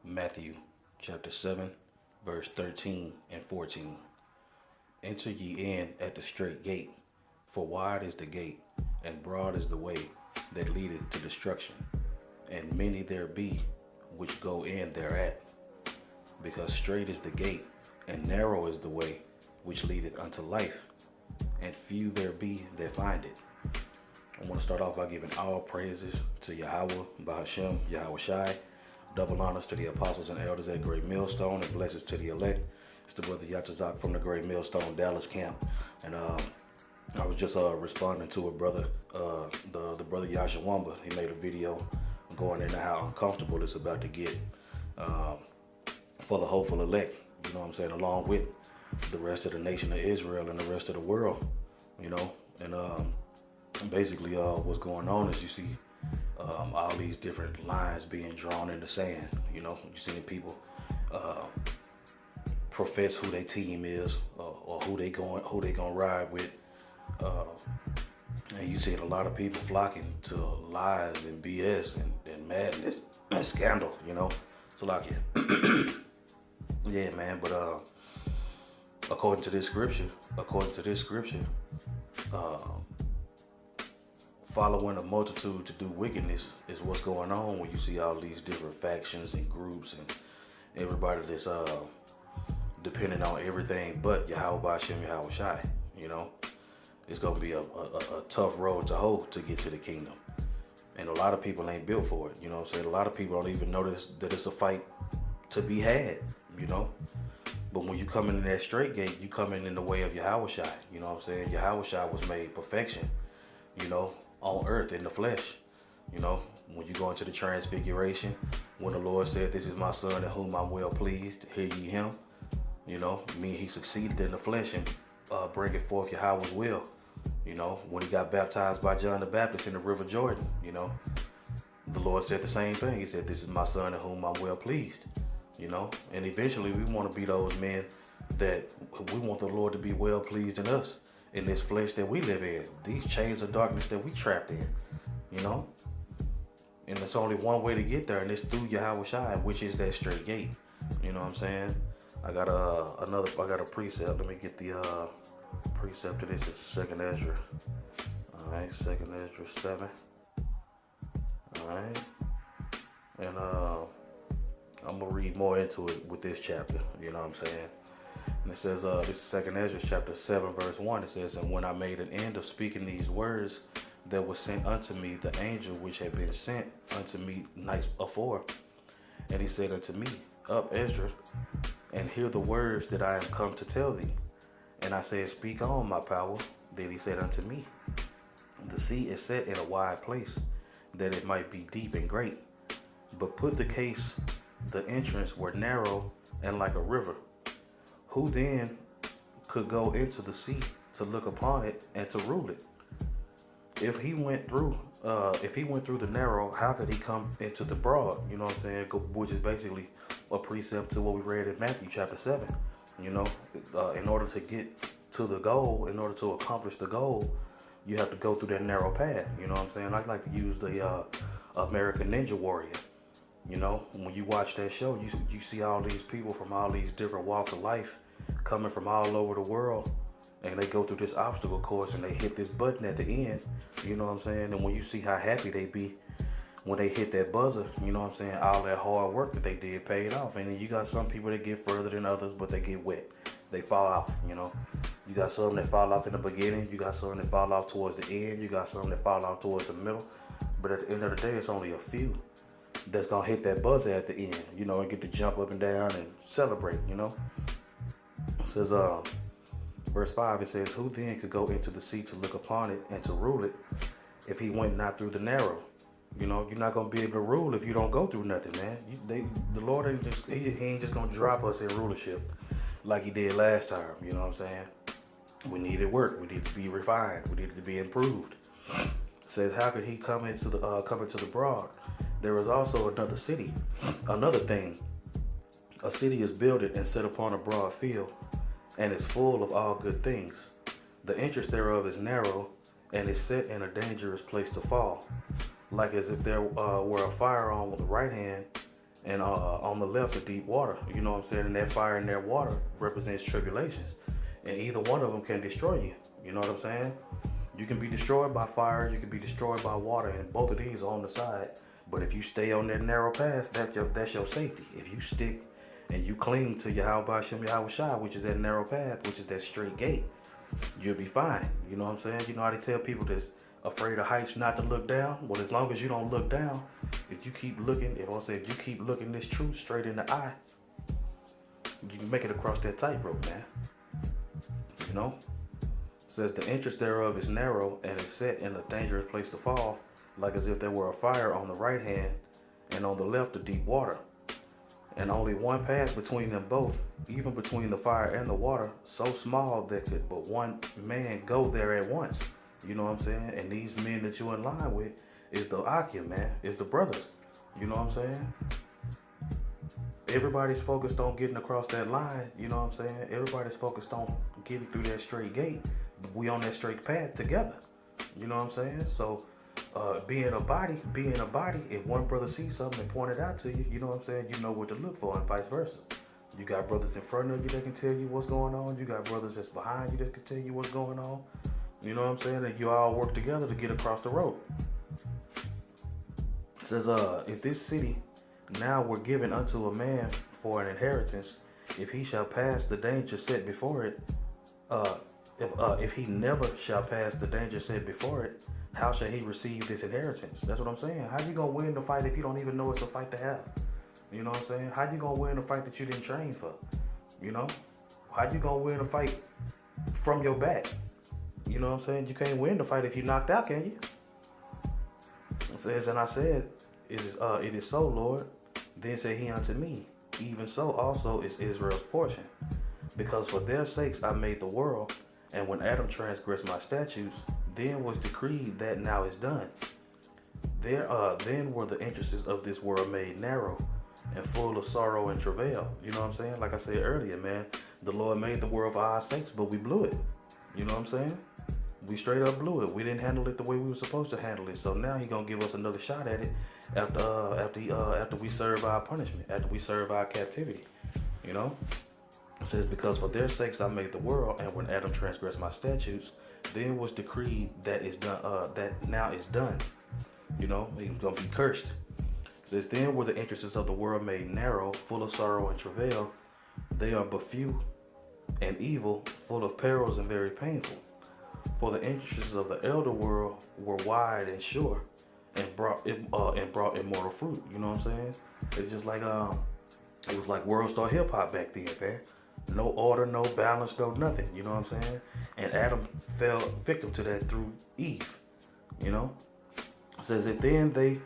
Matthew chapter 7, verse 13 and 14. Enter ye in at the straight gate, for wide is the gate, and broad is the way that leadeth to destruction, and many there be which go in thereat. Because strait is the gate, and narrow is the way which leadeth unto life, and few there be that find it. I want to start off by giving all praises to Yahweh, Bahashem, Yahweh Shai. Double honors to the apostles and elders at Great Millstone, and blessings to the elect. It's the brother Yatazak from the Great Millstone Dallas camp. And I was just responding to a brother, the brother Yashawamba. He made a video going into how uncomfortable it's about to get for the hopeful elect, you know what I'm saying, along with the rest of the nation of Israel and the rest of the world, you know. And basically what's going on is you see all these different lines being drawn in the sand. You know, you see people profess who their team is or who they gonna ride with, and you see a lot of people flocking to lies and BS and madness and scandal. You know, so like yeah, man. But according to this scripture, following a multitude to do wickedness is what's going on when you see all these different factions and groups and everybody that's depending on everything but Yahweh Ba'Shem Yahweh Shai. You know, it's gonna be a tough road to hoe to get to the kingdom, and a lot of people ain't built for it. You know what I'm saying? A lot of people don't even notice that it's a fight to be had. You know, but when you come in that straight gate, you come in the way of Yahweh Shai. You know what I'm saying? Yahweh Shai was made perfection, you know, on earth in the flesh. You know, when you go into the transfiguration, when the Lord said, "This is my son in whom I'm well pleased, hear ye him." You know, he succeeded in the flesh and bringing forth Yahweh's will. You know, when he got baptized by John the Baptist in the River Jordan, you know, the Lord said the same thing. He said, "This is my son in whom I'm well pleased." You know, and eventually we want to be those men that we want the Lord to be well pleased in us, in this flesh that we live in, these chains of darkness that we trapped in, you know. And there's only one way to get there, and it's through Yahweh Shai, which is that straight gate. You know what I'm saying? I got a precept. Let me get the precept to this. It's 2nd Ezra. All right, 2nd Ezra 7. All right, and I'm gonna read more into it with this chapter. You know what I'm saying? And it says, this is 2nd Ezra chapter 7, verse 1. It says, "And when I made an end of speaking these words, there was sent unto me the angel which had been sent unto me nights afore. And he said unto me, Up, Ezra, and hear the words that I am come to tell thee. And I said, Speak on, my power. Then he said unto me, The sea is set in a wide place, that it might be deep and great. But put the case, the entrance were narrow and like a river. Who then could go into the sea to look upon it and to rule it? If he went through the narrow, how could he come into the broad? You know what I'm saying? Which is basically a precept to what we read in Matthew chapter 7. You know, in order to get to the goal, in order to accomplish the goal, you have to go through that narrow path. You know what I'm saying? I like to use the American Ninja Warrior. You know, when you watch that show, you see all these people from all these different walks of life coming from all over the world, and they go through this obstacle course and they hit this button at the end. You know what I'm saying? And when you see how happy they be when they hit that buzzer, you know what I'm saying? All that hard work that they did paid off. And then you got some people that get further than others, but they get wet. They fall off, you know. You got some that fall off in the beginning. You got some that fall off towards the end. You got some that fall off towards the middle. But at the end of the day, it's only a few that's gonna hit that buzzer at the end, you know, and get to jump up and down and celebrate, you know. It says, verse 5, it says, Who then could go into the sea to look upon it and to rule it if he went not through the narrow? You know, you're not gonna be able to rule if you don't go through nothing, man. The Lord ain't just he ain't just gonna drop us in rulership like he did last time. You know what I'm saying? We needed work. We needed to be refined. We needed to be improved. It says, how could he come into the broad? There is also another city, another thing. A city is builded and set upon a broad field, and is full of all good things. The entrance thereof is narrow, and is set in a dangerous place to fall, like as if there were a fire on with the right hand, and on the left, the deep water. You know what I'm saying? And that fire and that water represents tribulations. And either one of them can destroy you. You know what I'm saying? You can be destroyed by fire, you can be destroyed by water, and both of these are on the side. But if you stay on that narrow path, that's your safety. If you stick and you cling to Yahweh Hashem Yahweh Shai, which is that narrow path, which is that straight gate, you'll be fine. You know what I'm saying? You know how they tell people that's afraid of heights not to look down? Well, as long as you don't look down, if you keep looking, if you keep looking this truth straight in the eye, you can make it across that tightrope, man. You know? It says the entrance thereof is narrow and is set in a dangerous place to fall, like as if there were a fire on the right hand and on the left a deep water. And only one path between them both, even between the fire and the water, so small that could but one man go there at once. You know what I'm saying? And these men that you're in line with is the Akim, man. Is the brothers. You know what I'm saying? Everybody's focused on getting across that line. You know what I'm saying? Everybody's focused on getting through that straight gate. We on that straight path together. You know what I'm saying? So being a body, if one brother sees something and point it out to you, you know what I'm saying? You know what to look for and vice versa. You got brothers in front of you that can tell you what's going on. You got brothers that's behind you that can tell you what's going on. You know what I'm saying? And you all work together to get across the road. It says, if this city now were given unto a man for an inheritance, if he shall pass the danger set before it, if he never shall pass the danger set before it, how shall he receive this inheritance? That's what I'm saying. How you gonna win the fight if you don't even know it's a fight to have? You know what I'm saying? How you gonna win a fight that you didn't train for? You know? How you gonna win a fight from your back? You know what I'm saying? You can't win the fight if you knocked out, can you? It says, and I said, it is so, Lord. Then said he unto me, even so also is Israel's portion. Because for their sakes I made the world, and when Adam transgressed my statutes, then was decreed that now is done. Then were the entrances of this world made narrow and full of sorrow and travail. You know what I'm saying? Like I said earlier, man, the Lord made the world for our sakes, but we blew it. You know what I'm saying? We straight up blew it. We didn't handle it the way we were supposed to handle it. So now he gonna give us another shot at it after we serve our punishment, after we serve our captivity. You know? It says, because for their sakes I made the world, and when Adam transgressed my statutes, then was decreed that is done. That now is done. You know, he was gonna be cursed. It says, then were the entrances of the world made narrow, full of sorrow and travail. They are but few and evil, full of perils and very painful. For the entrances of the elder world were wide and sure, and brought immortal fruit. You know what I'm saying? It's just like it was like World Star Hip Hop back then, man. No order, no balance, no nothing. You know what I'm saying? And Adam fell victim to that through Eve. You know, it says that then they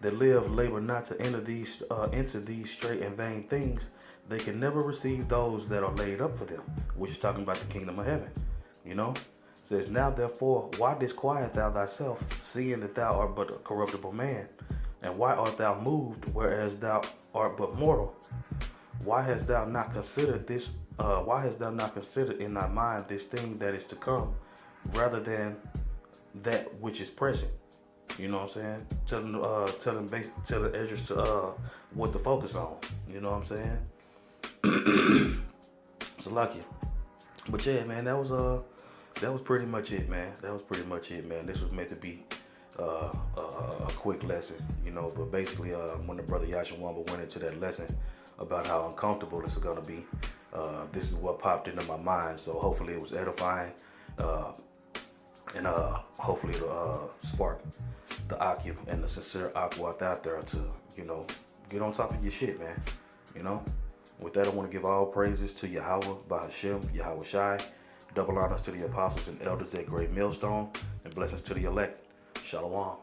that live labor not to enter these straight and vain things. They can never receive those that are laid up for them, which is talking about the kingdom of heaven. You know. It says, now therefore, why disquiet thou thyself, seeing that thou art but a corruptible man? And why art thou moved, whereas thou art but mortal? Why hast thou not considered this? Why hast thou not considered in thy mind this thing that is to come, rather than that which is present? You know what I'm saying? Telling Esdras to what to focus on. You know what I'm saying? It's lucky. But yeah, man, that was pretty much it, man. This was meant to be a quick lesson, you know. But basically, when the brother Yashawamba went into that lesson about how uncomfortable this is gonna be, this is what popped into my mind. So hopefully it was edifying, and hopefully it'll spark the Akim and the sincere Aquath out there to, you know, get on top of your shit, man. You know. With that, I want to give all praises to Yahweh, Bahashem, Yahweh Shai. Double honors to the apostles and elders at Great Millstone, and blessings to the elect. Shalom.